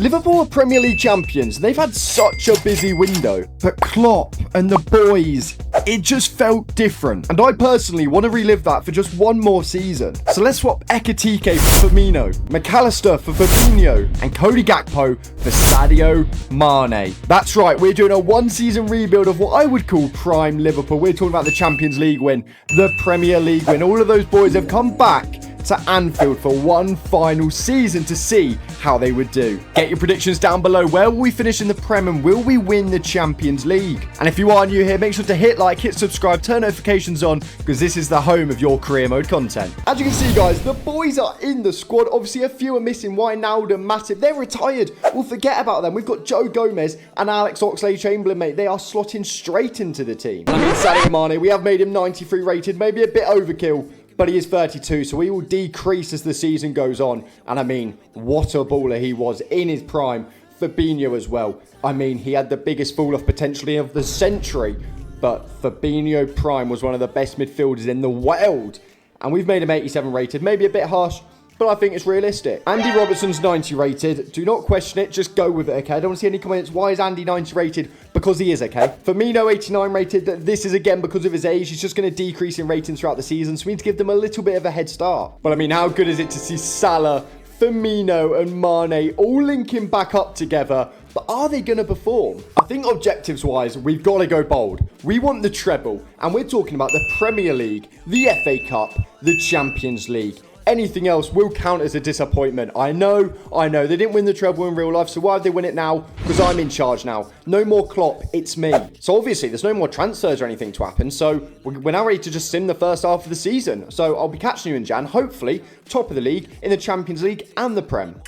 Liverpool are Premier League champions. They've had such a busy window. But Klopp and the boys, it just felt different. And I personally want to relive that for just one more season. So let's swap Ekitike for Firmino, McAllister for Firmino, and Cody Gakpo for Sadio Mané. That's right, we're doing a one-season rebuild of what I would call Prime Liverpool. We're talking about the Champions League win, the Premier League win. All of those boys have come back to Anfield for one final season to see how they would do. Get your predictions down below. Where will we finish in the Prem and will we win the Champions League? And if you are new here, make sure to hit like, hit subscribe, turn notifications on, because this is the home of your career mode content. As you can see, guys, the boys are in the squad. Obviously, a few are missing. Wijnaldum, Matip, they're retired. We'll forget about them. We've got Joe Gomez and Alex Oxlade-Chamberlain, mate. They are slotting straight into the team. I mean, Sadio Mané, we have made him 93 rated, maybe a bit overkill, but he is 32, so he will decrease as the season goes on. And I mean, what a baller he was in his prime. Firmino as well. I mean, he had the biggest fall-off potentially of the century. But Firmino Prime was one of the best midfielders in the world. And we've made him 87 rated. Maybe a bit harsh, but I think it's realistic. Andy Robertson's 90 rated. Do not question it. Just go with it, okay? I don't want to see any comments. Why is Andy 90 rated? Because he is, okay? Firmino 89 rated. This is, again, because of his age. He's just going to decrease in ratings throughout the season. So we need to give them a little bit of a head start. But, I mean, how good is it to see Salah, Firmino and Mane all linking back up together? But are they going to perform? I think objectives-wise, we've got to go bold. We want the treble. And we're talking about the Premier League, the FA Cup, the Champions League. Anything else will count as a disappointment. I know. They didn't win the treble in real life, so why have they win it now? Because I'm in charge now. No more Klopp, it's me. So obviously, there's no more transfers or anything to happen, so we're now ready to just sim the first half of the season. So I'll be catching you in Jan, hopefully, top of the league, in the Champions League and the Prem.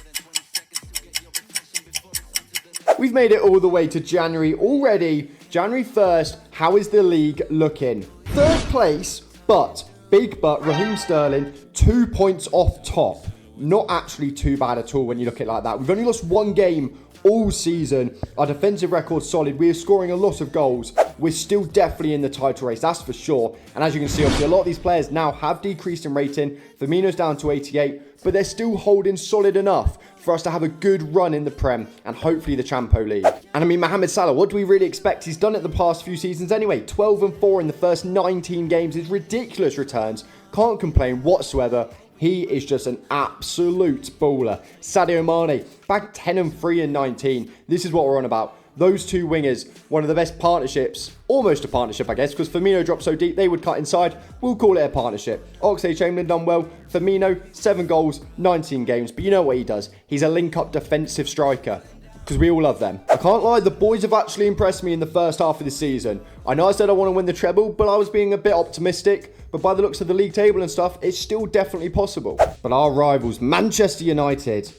We've made it all the way to January already. January 1st, how is the league looking? Third place, but... Big but, Raheem Sterling, 2 points off top. Not actually too bad at all when you look at it like that. We've only lost one game all season. Our defensive record's solid. We're scoring a lot of goals. We're still definitely in the title race, that's for sure. And as you can see, obviously, a lot of these players now have decreased in rating. Firmino's down to 88, but they're still holding solid enough for us to have a good run in the Prem and hopefully the Champo League. And I mean, Mohamed Salah, what do we really expect? He's done it the past few seasons anyway. 12 and 4 in the first 19 games is ridiculous returns. Can't complain whatsoever. He is just an absolute baller. Sadio Mané, back 10 and 3 in 19. This is what we're on about. Those two wingers, one of the best partnerships, almost a partnership, I guess, because Firmino dropped so deep, they would cut inside. We'll call it a partnership. Oxlade-Chamberlain done well. Firmino, 7 goals, 19 games. But you know what he does? He's a link-up defensive striker, because we all love them. I can't lie, the boys have actually impressed me in the first half of the season. I know I said I want to win the treble, but I was being a bit optimistic. But by the looks of the league table and stuff, it's still definitely possible. But our rivals, Manchester United,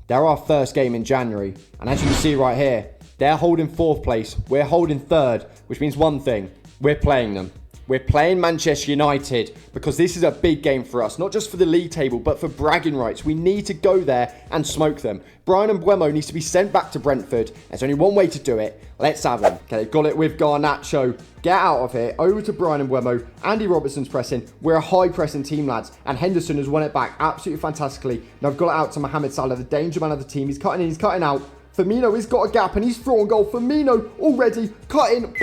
they're our first game in January. And as you can see right here, they're holding 4th place. We're holding 3rd, which means one thing. We're playing them. We're playing Manchester United because this is a big game for us. Not just for the league table, but for bragging rights. We need to go there and smoke them. Bryan Mbeumo needs to be sent back to Brentford. There's only one way to do it. Let's have him. Okay, they've got it with Garnacho. Get out of here. Over to Bryan Mbeumo. Andy Robertson's pressing. We're a high-pressing team, lads. And Henderson has won it back absolutely fantastically. Now I've got it out to Mohamed Salah, the danger man of the team. He's cutting in, he's cutting out. Firmino has got a gap and he's throwing goal. Firmino already cutting.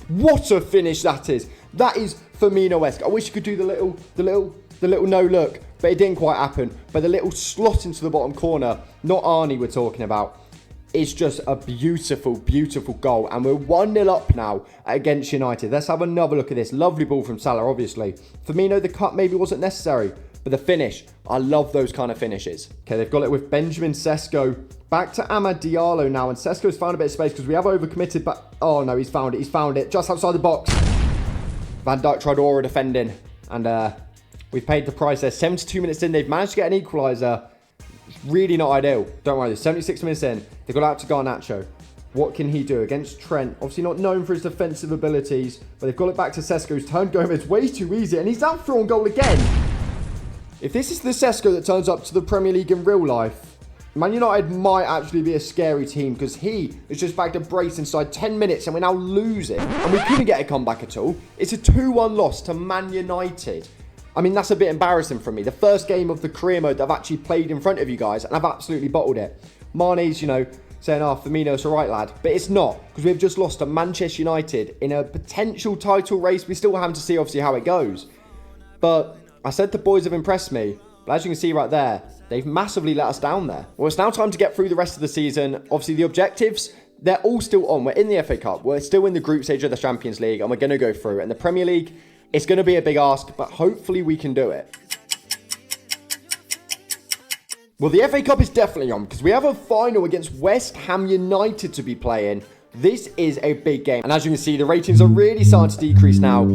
What a finish that is. That is Firmino-esque. I wish you could do the little no look, but it didn't quite happen. But the little slot into the bottom corner, not Arnie we're talking about. It's just a beautiful, beautiful goal. And we're 1-0 up now against United. Let's have another look at this. Lovely ball from Salah, obviously. Firmino, the cut maybe wasn't necessary. But the finish, I love those kind of finishes. Okay, they've got it with Benjamin Sesko. Back to Amad Diallo now. And Sesko's found a bit of space because we have overcommitted. But oh no, he's found it. He's found it just outside the box. Van Dijk tried aura defending. And we've paid the price there. 72 minutes in, they've managed to get an equaliser. It's really not ideal. Don't worry, 76 minutes in. They got out to Garnacho. What can he do against Trent? Obviously not known for his defensive abilities. But they've got it back to Sesko. He's turned Gomez way too easy. And he's out for on goal again. If this is the Sesko that turns up to the Premier League in real life, Man United might actually be a scary team because he has just bagged a brace inside 10 minutes and we're now losing. And we couldn't get a comeback at all. It's a 2-1 loss to Man United. I mean, that's a bit embarrassing for me. The first game of the career mode that I've actually played in front of you guys, and I've absolutely bottled it. Mane's, saying, Firmino's a right lad. But it's not, because we've just lost to Manchester United in a potential title race. We still have to see, obviously, how it goes. But I said the boys have impressed me. But as you can see right there, they've massively let us down there. Well, it's now time to get through the rest of the season. Obviously, the objectives, they're all still on. We're in the FA Cup. We're still in the group stage of the Champions League, and we're going to go through it. And the Premier League, it's going to be a big ask, but hopefully we can do it. Well, the FA Cup is definitely on because we have a final against West Ham United to be playing. This is a big game. And as you can see, the ratings are really starting to decrease now.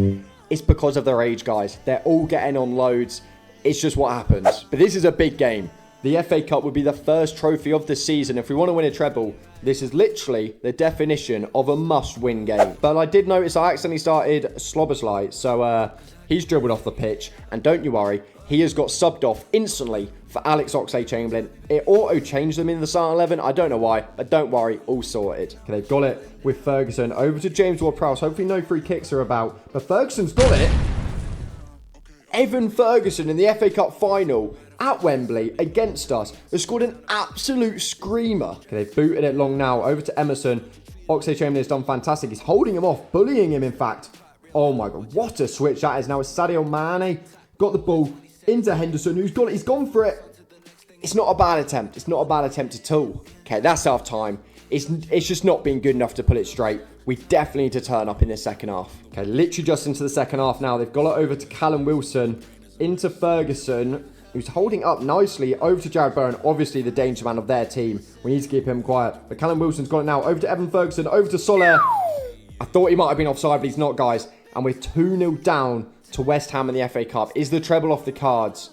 It's because of their age, guys. They're all getting on loads. It's just what happens. But this is a big game. The FA Cup would be the first trophy of the season. If we want to win a treble, this is literally the definition of a must-win game. But I did notice I accidentally started Slobberslide. So he's dribbled off the pitch. And don't you worry, he has got subbed off instantly for Alex Oxlade-Chamberlain. It auto-changed them in the starting 11. I don't know why, but don't worry, all sorted. Okay, they've got it with Ferguson. Over to James Ward-Prowse. Hopefully no free kicks are about. But Ferguson's got it. Evan Ferguson in the FA Cup final at Wembley against us has scored an absolute screamer. Okay, they've booted it long now. Over to Emerson. Oxlade-Chamberlain has done fantastic. He's holding him off, bullying him, in fact. Oh my God, what a switch that is. Now it's Sadio Mané. Got the ball into Henderson, who's got it. He's gone for it. It's not a bad attempt. It's not a bad attempt at all. Okay, that's half time. It's just not been good enough to put it straight. We definitely need to turn up in this second half. Okay, literally just into the second half now. They've got it over to Callum Wilson, into Ferguson, who's holding up nicely, over to Jared Bowen, obviously the danger man of their team. We need to keep him quiet. But Callum Wilson's got it now, over to Evan Ferguson, over to Salah. I thought he might have been offside, but he's not, guys. And we're 2-0 down to West Ham in the FA Cup. Is the treble off the cards?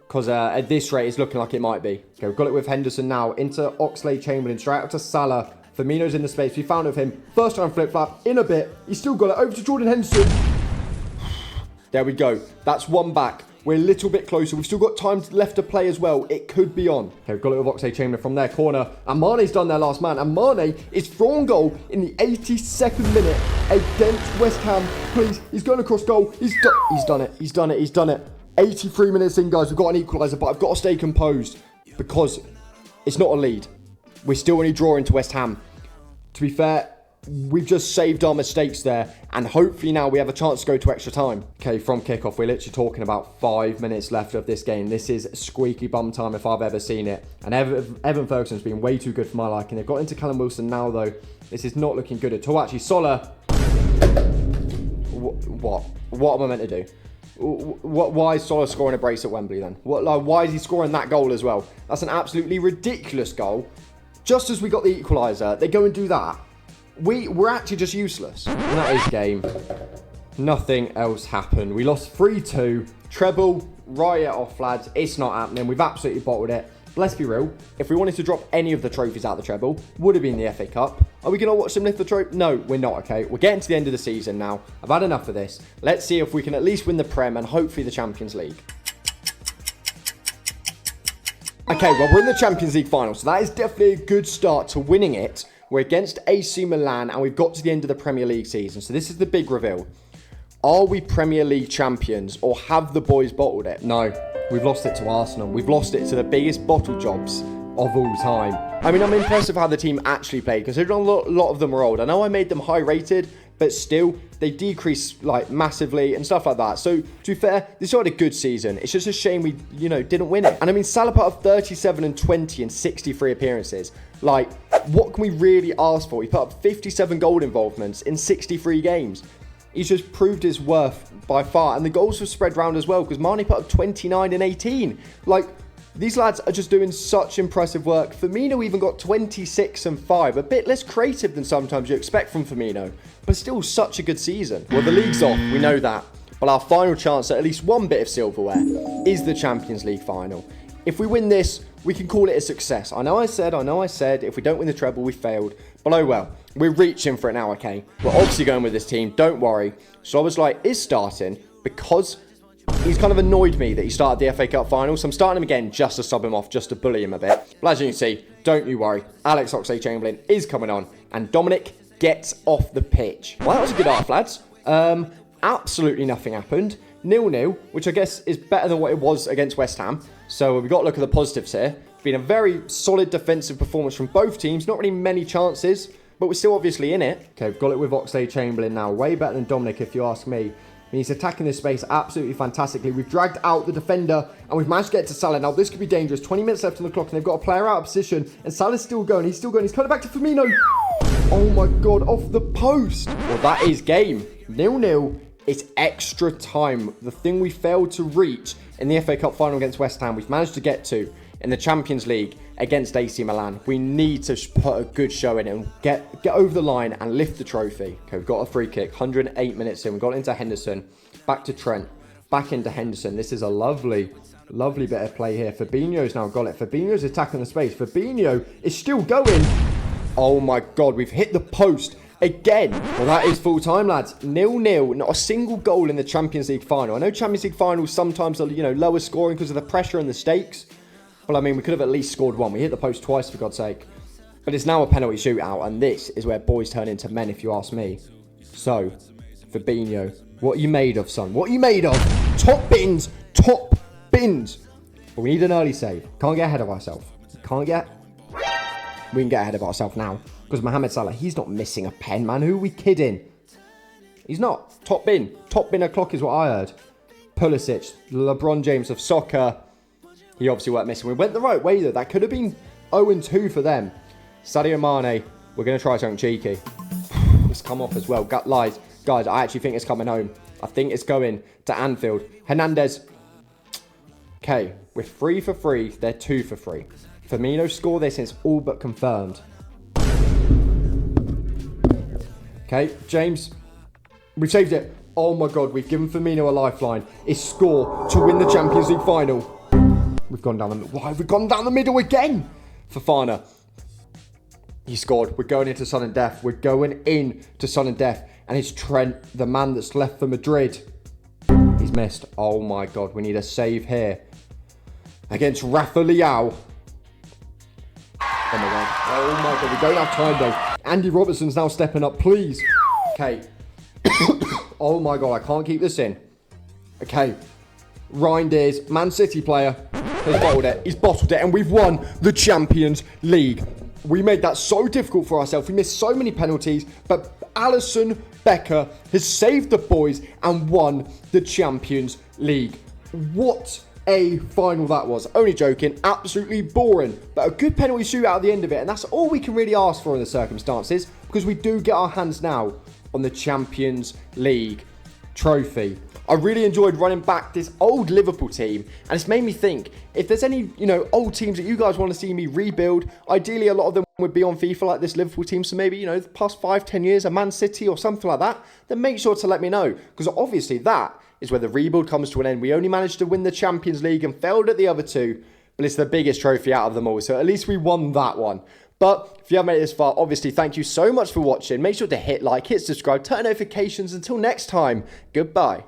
Because at this rate, it's looking like it might be. Okay, we've got it with Henderson now, into Oxlade-Chamberlain, straight up to Salah. Firmino's in the space. We found it with him. First time flip-flap, in a bit. He's still got it, over to Jordan Henderson. There we go. That's one back. We're a little bit closer. We've still got time left to play as well. It could be on. Okay, we've got it with Oxlade-Chamberlain from their corner. And Mane's done their last man. And Mane is from goal in the 82nd minute against West Ham. Please, he's going across goal. He's done it. He's done it. He's done it. 83 minutes in, guys. We've got an equaliser, but I've got to stay composed because it's not a lead. We're still only drawing to West Ham. To be fair, we've just saved our mistakes there, and hopefully now we have a chance to go to extra time. Okay, from kickoff, we're literally talking about 5 minutes left of this game. This is squeaky bum time if I've ever seen it. And Evan Ferguson's been way too good for my liking. They've got into Callum Wilson now, though. This is not looking good at all. Actually, Salah. What am I meant to do? Why is Salah scoring a brace at Wembley then? Why is he scoring that goal as well? That's an absolutely ridiculous goal. Just as we got the equaliser, they go and do that. We're actually just useless. And that is game. Nothing else happened. We lost 3-2. Treble, write it off, lads. It's not happening. We've absolutely bottled it. But let's be real. If we wanted to drop any of the trophies out of the treble, would have been the FA Cup. Are we going to watch them lift the trophy? No, we're not, okay? We're getting to the end of the season now. I've had enough of this. Let's see if we can at least win the Prem and hopefully the Champions League. Okay, well, we're in the Champions League final, so that is definitely a good start to winning it. We're against AC Milan, and we've got to the end of the Premier League season. So this is the big reveal. Are we Premier League champions, or have the boys bottled it? No, we've lost it to Arsenal. We've lost it to the biggest bottle jobs of all time. I mean, I'm impressed with how the team actually played, considering a lot of them are old. I know I made them high rated, but still, they decreased like massively and stuff like that. So, to be fair, this was a good season. It's just a shame we, didn't win it. And I mean, Salah put up 37 and 20 in 63 appearances. Like, what can we really ask for? He put up 57 goal involvements in 63 games. He's just proved his worth by far. And the goals were spread around as well, because Mané put up 29 and 18. Like, these lads are just doing such impressive work. Firmino even got 26 and 5. A bit less creative than sometimes you expect from Firmino, but still such a good season. Well, the league's off, we know that. But our final chance at least one bit of silverware is the Champions League final. If we win this, we can call it a success. I know I said, if we don't win the treble, we failed. But oh well, we're reaching for it now, okay? We're obviously going with this team, don't worry. So I was like, is starting because he's kind of annoyed me that he started the FA Cup final, so I'm starting him again just to sub him off, just to bully him a bit. But as you can see, don't you worry, Alex Oxlade-Chamberlain is coming on, and Dominic gets off the pitch. Well, that was a good half, lads. Absolutely nothing happened. 0-0, which I guess is better than what it was against West Ham. So we've got to look at the positives here. It's been a very solid defensive performance from both teams. Not really many chances, but we're still obviously in it. Okay, we've got it with Oxlade-Chamberlain now. Way better than Dominic, if you ask me. He's attacking this space absolutely fantastically. We've dragged out the defender and we've managed to get to Salah. Now, this could be dangerous. 20 minutes left on the clock and they've got a player out of position. And Salah's still going. He's still going. He's cutting back to Firmino. Oh, my God. Off the post. Well, that is game. 0-0. It's extra time. The thing we failed to reach in the FA Cup final against West Ham, we've managed to get to in the Champions League against AC Milan. We need to put a good show in and get over the line and lift the trophy. Okay, we've got a free kick. 108 minutes in. We've got into Henderson. Back to Trent. Back into Henderson. This is a lovely bit of play here. Fabinho's now got it. Fabinho's attacking the space. Fabinho is still going. Oh my God, we've hit the post again. Well, that is full time, lads. 0-0. Not a single goal in the Champions League final. I know Champions League finals sometimes are, lower scoring because of the pressure and the stakes. But I mean, we could have at least scored one. We hit the post twice, for God's sake. But it's now a penalty shootout, and this is where boys turn into men, if you ask me. So, Fabinho, what are you made of, son? What are you made of? Top bins. Top bins. But we need an early save. Can't get ahead of ourselves. We can get ahead of ourselves now. Because Mohamed Salah, he's not missing a pen, man. Who are we kidding? He's not. Top bin. Top bin o'clock is what I heard. Pulisic, LeBron James of soccer. He obviously weren't missing. We went the right way, though. That could have been 0-2 for them. Sadio Mané, we're going to try something cheeky. It's come off as well. Guys, I actually think it's coming home. I think it's going to Anfield. Hernandez. Okay, we're 3 for 3. They're 2 for 3. Firmino score this and it's all but confirmed. Okay, James. We saved it. Oh my God, we've given Firmino a lifeline. It's score to win the Champions League final. We've gone down the middle. Why have we gone down the middle again? Fofana. He scored. We're going into sudden death. We're going into sudden death. And it's Trent, the man that's left for Madrid. He's missed. Oh my God. We need a save here. Against Rafa Leao. Oh my God. Oh my God. We don't have time though. Andy Robertson's now stepping up. Please. Okay. Oh my God. I can't keep this in. Okay. Reinders, Man City player. He's bottled it. He's bottled it. And we've won the Champions League. We made that so difficult for ourselves. We missed so many penalties. But Alisson Becker has saved the boys and won the Champions League. What a final that was. Only joking. Absolutely boring. But a good penalty shootout at the end of it. And that's all we can really ask for in the circumstances. Because we do get our hands now on the Champions League trophy. I really enjoyed running back this old Liverpool team, and it's made me think, if there's any, old teams that you guys want to see me rebuild, ideally a lot of them would be on FIFA like this Liverpool team, so maybe, the past 5-10 years, a Man City or something like that, then make sure to let me know, because obviously that is where the rebuild comes to an end. We only managed to win the Champions League and failed at the other two, but it's the biggest trophy out of them all, so at least we won that one. But if you haven't made it this far, obviously, thank you so much for watching. Make sure to hit like, hit subscribe, turn notifications. Until next time, goodbye.